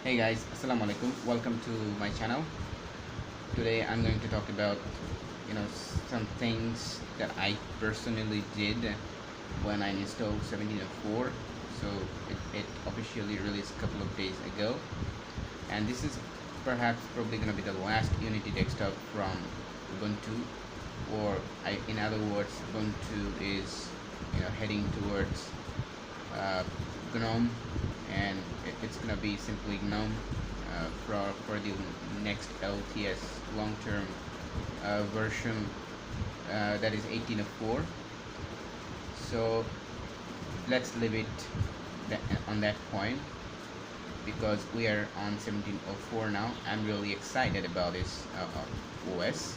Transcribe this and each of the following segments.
Hey guys, assalamu alaikum. Welcome to my channel. Today I'm going to talk about some things that I personally did when I installed 17.04. So it officially released a couple of days ago, and this is probably going to be the last Unity desktop from Ubuntu, or in other words, Ubuntu is heading towards GNOME, and it's gonna be simply GNOME for the next LTS long-term version, that is 18.04. So let's leave it on that point, because we are on 17.04 now. I'm really excited about this OS.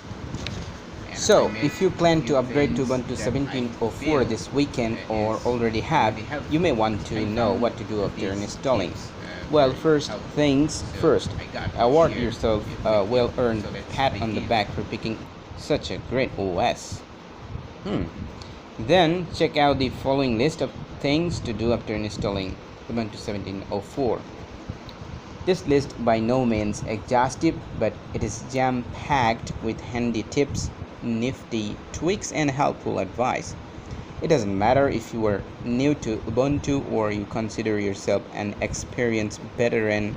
So, if you plan to upgrade to Ubuntu 17.04 this weekend or already have, you may want to know what to do after installing. Well, first things first, award yourself a well-earned pat on the back for picking such a great OS. Then, check out the following list of things to do after installing Ubuntu 17.04. This list by no means exhaustive, but it is jam-packed with handy tips, nifty tweaks, and helpful advice. It doesn't matter if you are new to Ubuntu or you consider yourself an experienced veteran,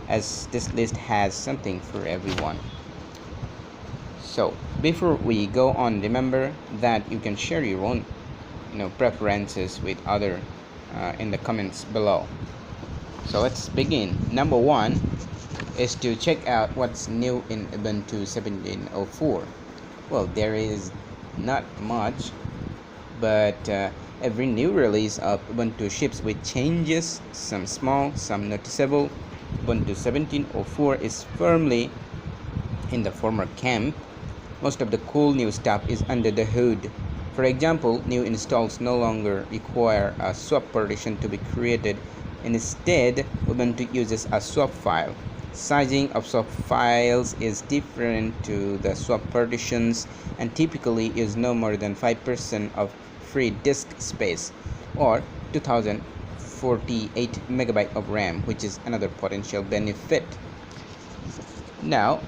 as this list has something for everyone. So before we go on, remember that you can share your own preferences with others in the comments below. So let's begin. Number one is to check out what's new in Ubuntu 17.04. Well, there is not much, but every new release of Ubuntu ships with changes, some small, some noticeable. Ubuntu 17.04 is firmly in the former camp. Most of the cool new stuff is under the hood. For example, new installs no longer require a swap partition to be created. Instead, Ubuntu uses a swap file. Sizing of swap files is different to the swap partitions and typically is no more than 5% of free disk space, or 2048 megabyte of RAM, which is another potential benefit. Now,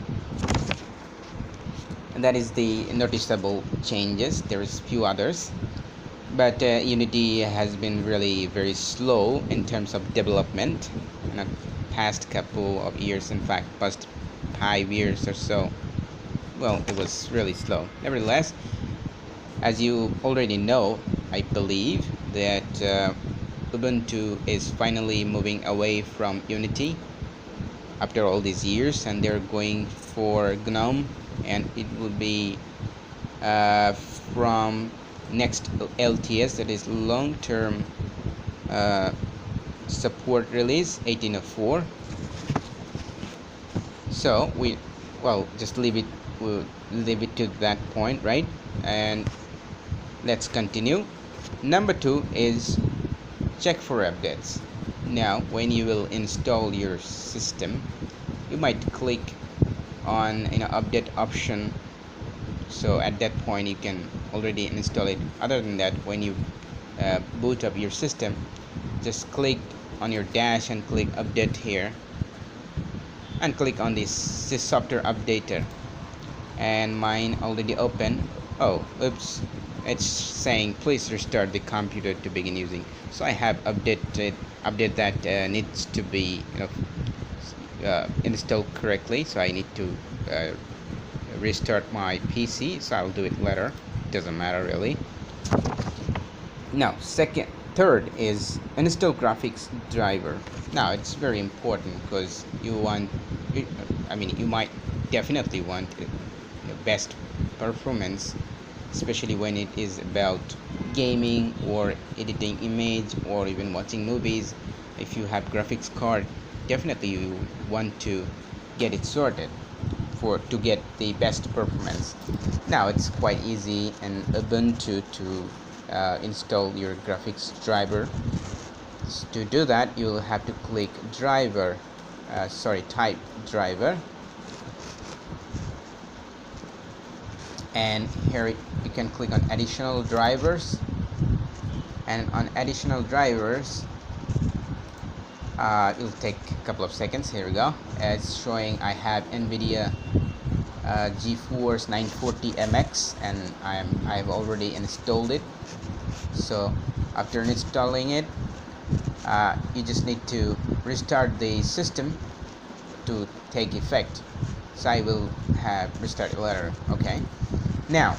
that is the noticeable changes. There is few others, but Unity has been really very slow in terms of development in the past couple of years. In fact, past 5 years or so. Well, it was really slow. Nevertheless, as you already know, I believe that Ubuntu is finally moving away from Unity after all these years, and they're going for GNOME, and it will be from next LTS, that is long-term support release 18.04. So we'll leave it to that point, right? And let's continue. Number two is check for updates. Now, when you will install your system, you might click on update option, so at that point you can already install it. Other than that, when you boot up your system, just click on your dash and click update here, and click on this software updater, and mine already open. Oh, oops, it's saying please restart the computer to begin using. So I have update that needs to be installed correctly, so I need to restart my PC. So I'll do it later, doesn't matter really. Now, third is install graphics driver. Now it's very important, because you might definitely want the best performance, especially when it is about gaming or editing image or even watching movies. If you have graphics card, definitely you want to get it sorted to get the best performance. Now it's quite easy in Ubuntu to install your graphics driver. To do that, you'll have to click type driver, and here you can click on additional drivers, and on additional drivers It'll take a couple of seconds. Here we go. It's showing I have NVIDIA GeForce 940 MX, and I've already installed it. So after installing it, you just need to restart the system to take effect. So I will have restart later. Okay. Now,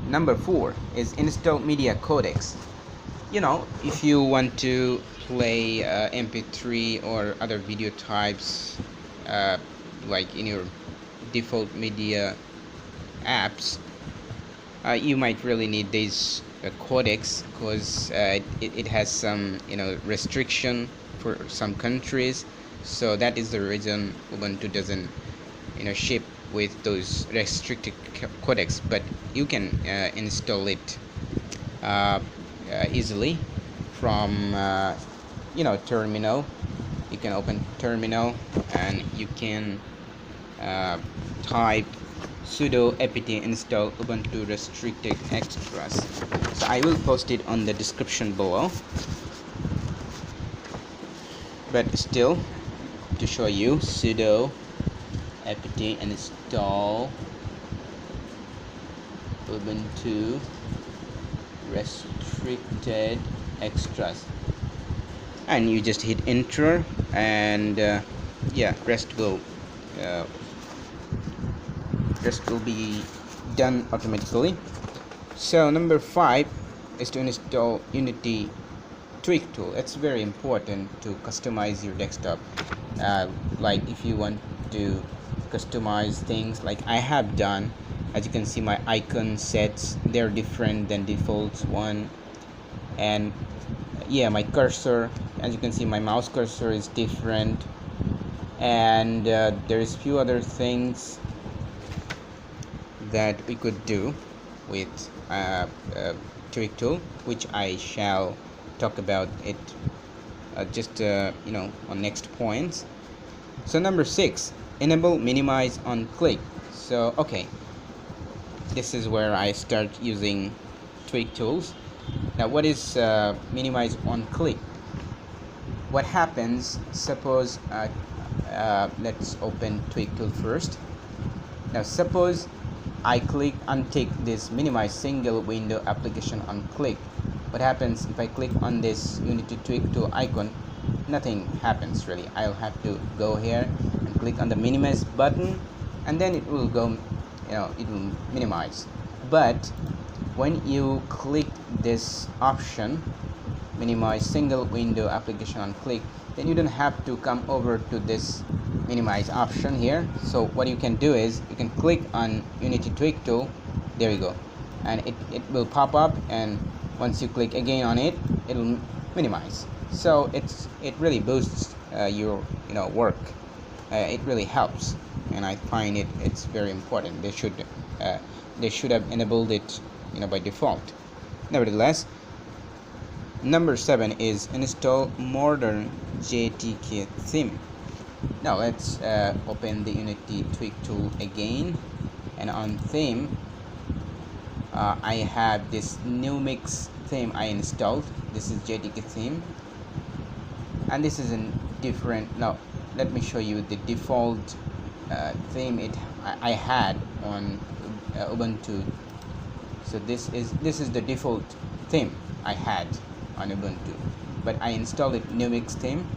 number 4 is install media codecs. If you want to play MP3 or other video types, like in your default media apps, you might really need these codecs, because it has some restriction for some countries. So that is the reason Ubuntu doesn't ship with those restricted codecs, but you can install it easily from terminal. You can open terminal and you can type sudo apt install ubuntu-restricted-extras. So I will post it on the description below, but still, to show you, sudo apt install ubuntu-restricted-extras, and you just hit enter, and rest will be done automatically. So number 5 is to install Unity tweak tool. It's very important to customize your desktop. Like if you want to customize things like I have done, as you can see, my icon sets, they're different than default one, and my cursor, as you can see, my mouse cursor is different, and there is few other things that we could do with tweak tool, which I shall talk about it just on next points. So number 6, enable minimize on click. So okay, this is where I start using tweak tools. Now what is minimize on click? What happens, suppose let's open tweak tool first. Now suppose I untick this minimize single window application on click. What happens if I click on this Unity tweak tool icon? Nothing happens really. I'll have to go here and click on the minimize button, and then it will go, it will minimize. But when you click this option, minimize single window application on click, then you don't have to come over to this minimize option here. So what you can do is you can click on Unity tweak tool, there you go, and it will pop up, and once you click again on it, it will minimize. So it really boosts your work. It really helps, and I find it's very important. They should have enabled it by default. Nevertheless, number 7 is install modern GTK theme. Now let's open the Unity tweak tool again, and on theme I have this numix theme I installed. This is GTK theme, and this is a different. Now let me show you the default theme I had on Ubuntu. So this is the default theme I had on Ubuntu, but I installed it numix theme,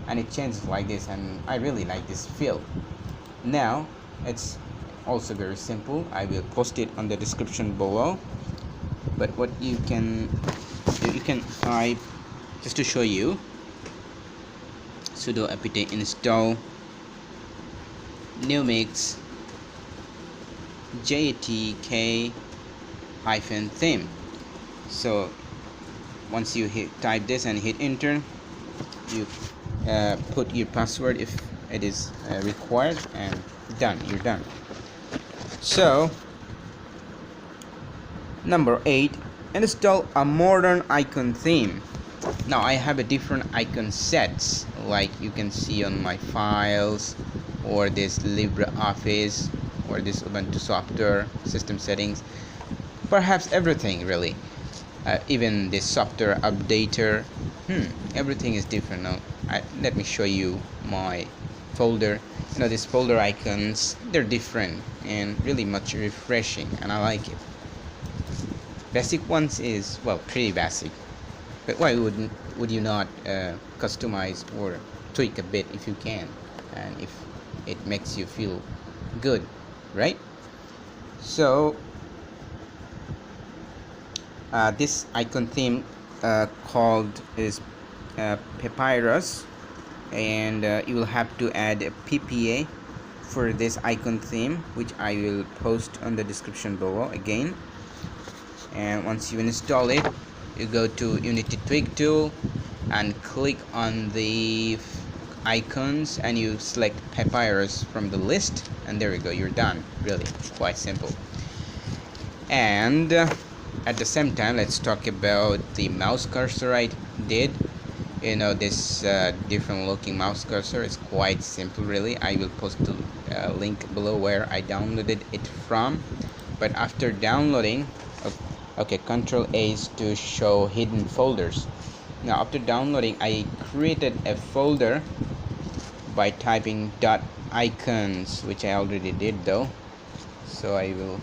and it changes like this, and I really like this feel. Now it's also very simple. I will post it on the description below, but what you can type, just to show you, sudo apt install numix-gtk-theme. So once you type this and hit enter, you put your password if it is required, and done, you're done. So number 8, install a modern icon theme. Now I have a different icon sets, like you can see on my files, or this LibreOffice, or this Ubuntu Software system settings, perhaps everything really. even the software updater. Everything is different now. Let me show you my folder. These folder icons, they're different and really much refreshing, and I like it. Basic ones is, well, pretty basic, but why would you not customize or tweak a bit if you can, and if it makes you feel good, right? So this icon theme called is papirus, and you will have to add a PPA for this icon theme, which I will post on the description below again. And once you install it, you go to Unity Tweak tool and click on the icons, and you select papirus from the list, and there you go, you're done. Really quite simple. And at the same time, let's talk about the mouse cursor I did. This different looking mouse cursor is quite simple, really. I will post the link below where I downloaded it from. But after downloading, okay, Control A is to show hidden folders. Now after downloading, I created a folder by typing .icons, which I already did though, so I will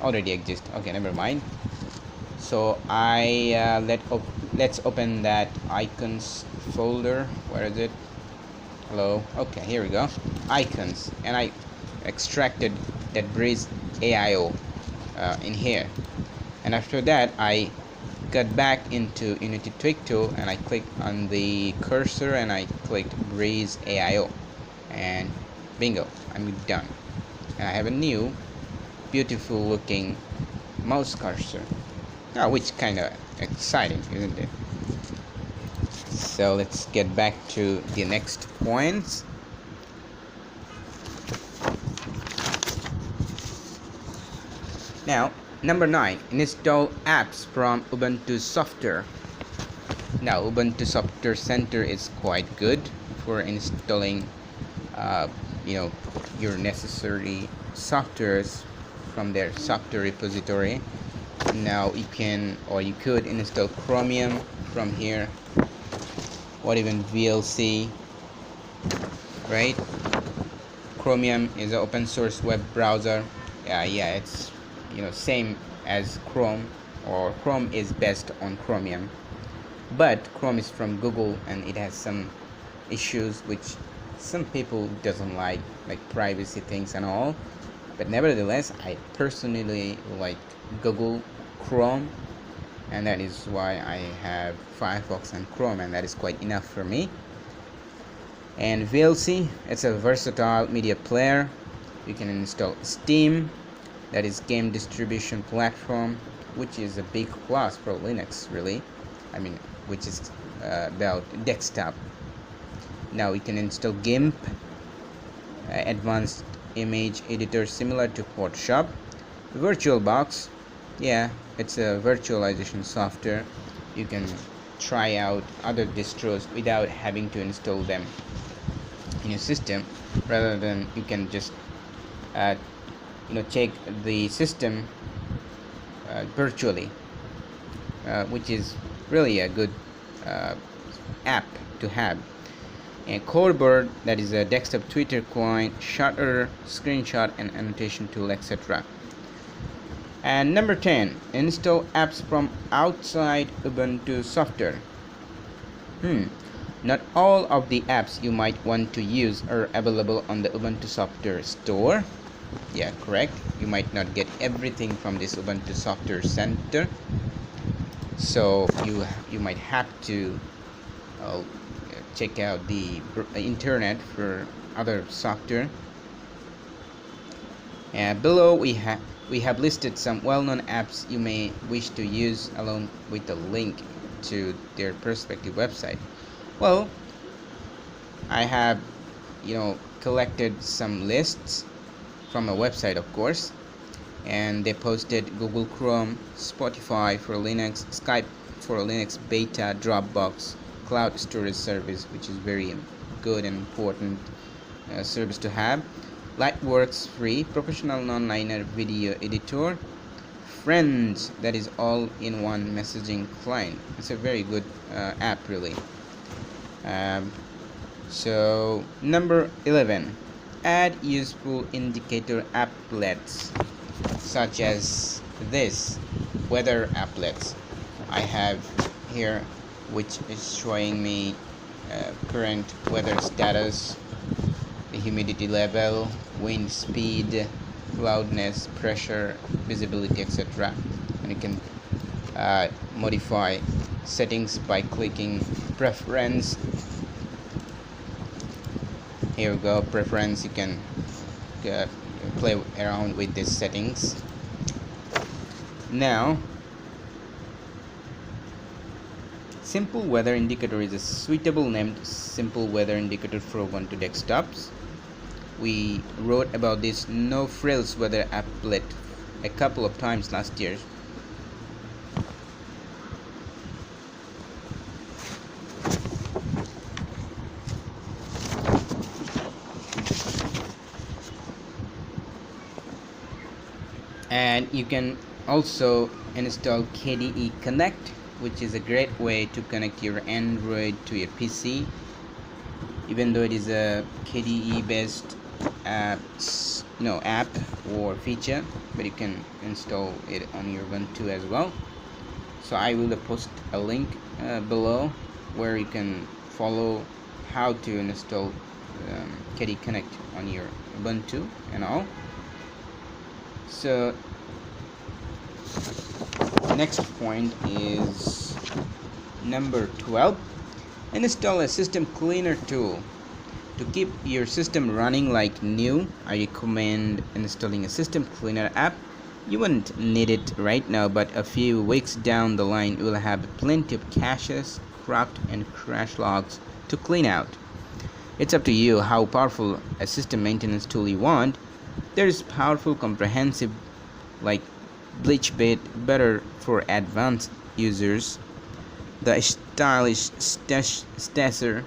already exist. Okay, never mind. So let's open that icons folder. Where is it? Hello. Okay, here we go. Icons, and I extracted that breeze AIO in here. And after that, I got back into Unity Tweak tool, and I clicked on the cursor and I clicked breeze AIO, and bingo, I'm done. And I have a new beautiful looking mouse cursor. Which kind of exciting, isn't it? So let's get back to the next points. Now, number 9, install apps from Ubuntu Software. Now, Ubuntu Software Center is quite good for installing your necessary softwares from their software repository. Now you could install Chromium from here, or even VLC, right? Chromium is an open source web browser. It's same as Chrome, or Chrome is based on Chromium, but Chrome is from Google and it has some issues which some people doesn't like privacy things and all. But nevertheless, I personally like Google Chrome, and that is why I have Firefox and Chrome, and that is quite enough for me. And VLC, it's a versatile media player. You can install Steam, that is game distribution platform, which is a big plus for Linux, really. Which is about desktop. Now we can install GIMP, advanced image editor similar to Photoshop. VirtualBox, it's a virtualization software. You can try out other distros without having to install them in your system. Rather than you can just check the system virtually, which is really a good app to have. And Coreboard, that is a desktop Twitter client, shutter, screenshot and annotation tool, etc. And number 10, install apps from outside Ubuntu Software. Not all of the apps you might want to use are available on the Ubuntu Software store. Yeah, correct. You might not get everything from this Ubuntu Software Center, so you might have to check out the internet for other software. Below we have listed some well-known apps you may wish to use, along with a link to their respective website. Well, I have collected some lists from a website, of course, and they posted Google Chrome, Spotify for Linux, Skype for Linux Beta, Dropbox, cloud storage service, which is very good and important service to have. Lightworks free, professional non-linear video editor, friends, that is all in one messaging client. It's a very good app really. So number 11, add useful indicator applets such as this weather applets I have here, which is showing me current weather status, the humidity level, wind speed, loudness, pressure, visibility, etc. And you can modify settings by clicking preference. Here we go, preference. You can play around with these settings. Now, simple weather indicator is a suitable named simple weather indicator for Ubuntu desktops. We wrote about this no frills weather applet a couple of times last year. And you can also install KDE Connect, which is a great way to connect your Android to your PC. Even though it is a KDE based app or feature, but you can install it on your Ubuntu as well. So I will post a link below where you can follow how to install KDE Connect on your Ubuntu and all. So next point is number 12, install a system cleaner tool. To keep your system running like new, I recommend installing a system cleaner app. You won't need it right now, but a few weeks down the line you will have plenty of caches, corrupt and crash logs to clean out. It's up to you how powerful a system maintenance tool you want. There is powerful comprehensive like bleach bit, better for advanced users. The stylish Stasser,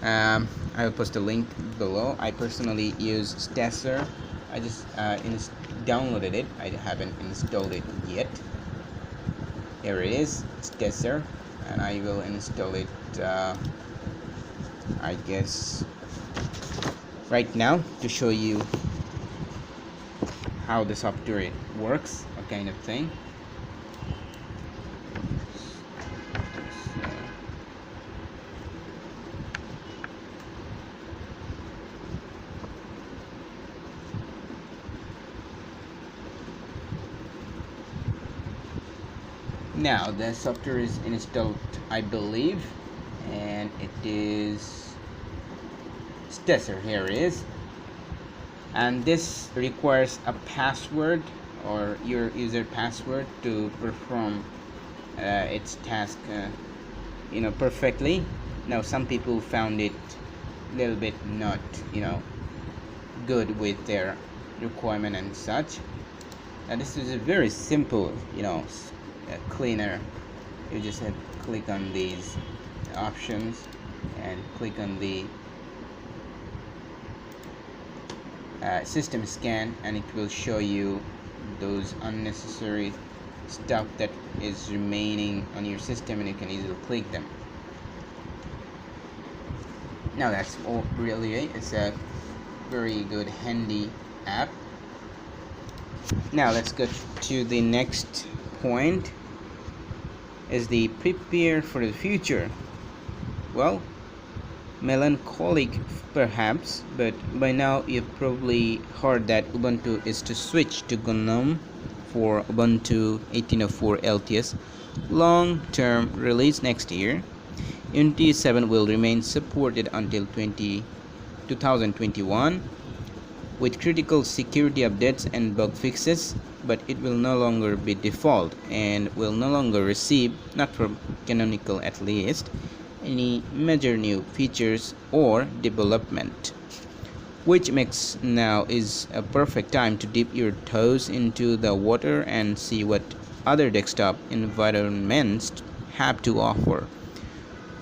I will post a link below. I personally use Stasser. I just downloaded it. I haven't installed it yet. Here it is, Stasser, and I will install it I guess right now to show you how the software works, a kind of thing. Now the software is installed, I believe, and it is Stasser. Here it is. And this requires a password or your user password to perform its task perfectly. Now some people found it a little bit not good with their requirement and such, and this is a very simple cleaner. You just have to click on these options and click on the system scan, and it will show you those unnecessary stuff that is remaining on your system, and you can easily click them. Now that's all really it. It's a very good handy app. Now let's go to the next point, is the prepare for the future. Well, melancholic perhaps, but by now you've probably heard that Ubuntu is to switch to GNOME for Ubuntu 18.04 LTS long-term release next year. Unity 7 will remain supported until 2021 with critical security updates and bug fixes, but it will no longer be default and will no longer receive, not from canonical at least, any major new features or development, which makes now is a perfect time to dip your toes into the water and see what other desktop environments have to offer.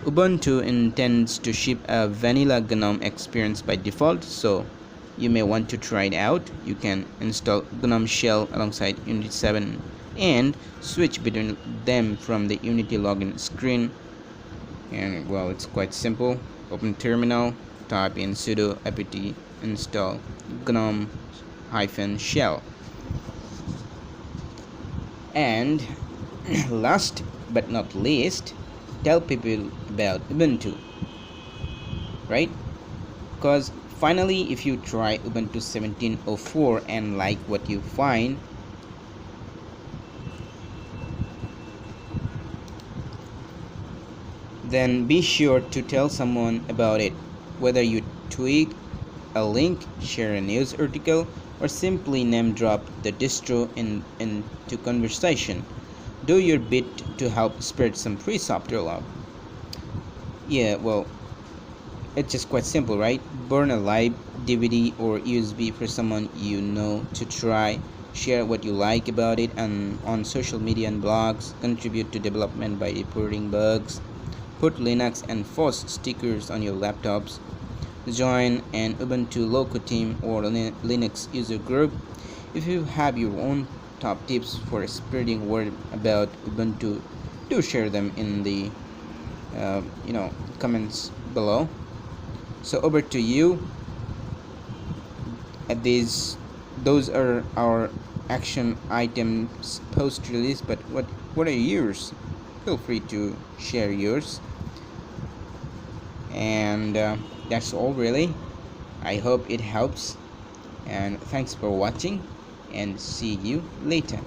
Ubuntu intends to ship a vanilla GNOME experience by default, so you may want to try it out. You can install GNOME shell alongside Unity 7 and switch between them from the Unity login screen. And well, it's quite simple. Open terminal, type in sudo apt install gnome-shell. And last but not least, tell people about Ubuntu, right? Because finally, if you try Ubuntu 17.04 and like what you find, then be sure to tell someone about it, whether you tweet a link, share a news article, or simply name drop the distro into conversation. Do your bit to help spread some free software love. Yeah, well, it's just quite simple, right? Burn a live DVD or USB for someone you know to try. Share what you like about it and on social media and blogs. Contribute to development by reporting bugs. Put Linux and FOSS stickers on your laptops. Join an Ubuntu local team or Linux user group. If you have your own top tips for spreading word about Ubuntu, do share them in the comments below. So over to you. Those are our action items post release, but what are yours? Feel free to share yours. And that's all really. I hope it helps, and thanks for watching, and see you later.